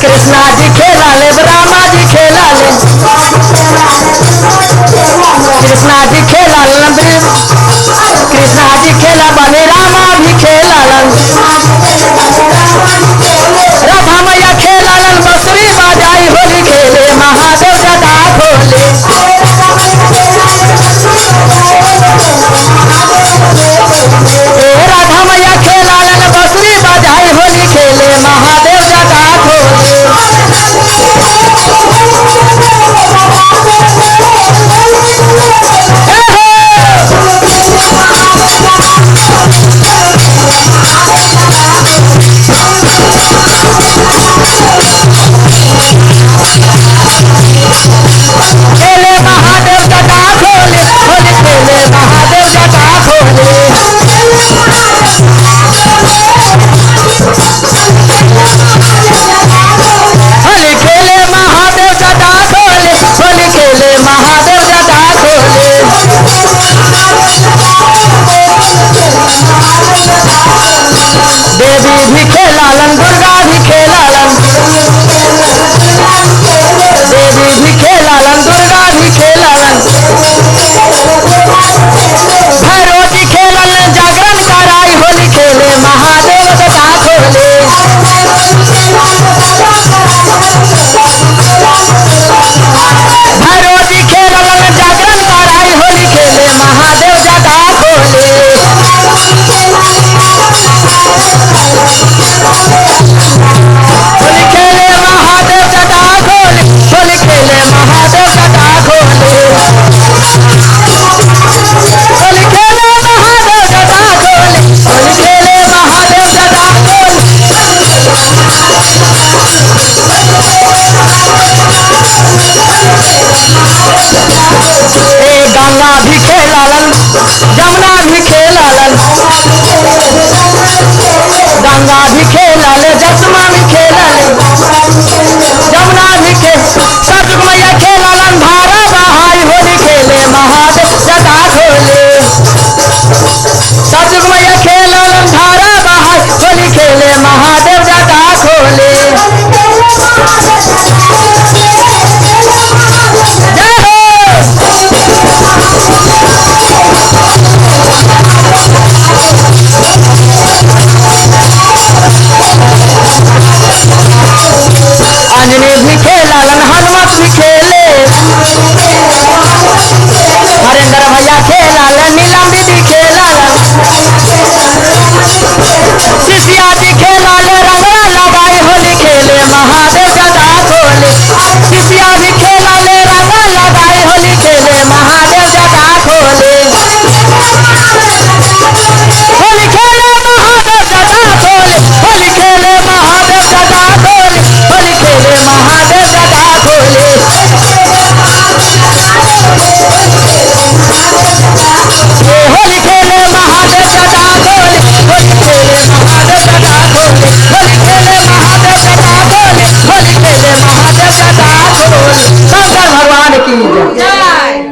कृष्णा जी खेला ले, रामा जी खेला ले, कृष्णा जी खेला कृष्णा जी खेला बने, रामा भी खेला राधा मैया खेला बंसुरी बजाई होली खेले महादेव जटा खोले। राधा मैया खेला बंसुरी बजाई होली खेले महादेव जटा खोले। देवी भी खेलालन, दुर्गा भी खेलालन, देवी भी खेलालन, दुर्गा भी खेलालन, भैरव जी खेलालन, जागरण कराई होली खेले महादेव जटा खोले। भैरव जी खेलालन, जागरण कराई होली खेले महादेव जटा खोले। होली खेले महादेव जटा खोले, होली खेले महादेव जटा खोले, होली खेले महादेव जटा खोले, होली खेले महादेव जटा खोले। गंगा भी खेलालन, जमुना भी खेलालन, गंगा भी खेलाले, जसमा भी खेलाले, जमुना भी खेल, सतयुग मैया खेलालन, धारा बहाई होली खेले महादेव जटा खोले। सतयुग मैया खेलालन, धारा बहाई होली खेले महादेव जटा खोले। अंजनी भी खेलालन, हनुमत भी खेले, हरेंद्र भैया खेलालन, नीलम दीदी खेलालन, शिष्या जी खेलाले, रंगड़ा लगाई होली खेले महादेव जटा खोले। शिष्या भी खेलाले, रंगड़ा लगाई होली खेले महादेव जटा खोले। होली खेले महादेव जटा खोले, होली खेले महादेव जटा खोले, होली खेले महादेव जटा खोले। होली खेले महादेव जटा खोले, होली खेले महादेव जटा खोले, होली खेले महादेव जटा खोले, होली खेले महादेव जटा खोले।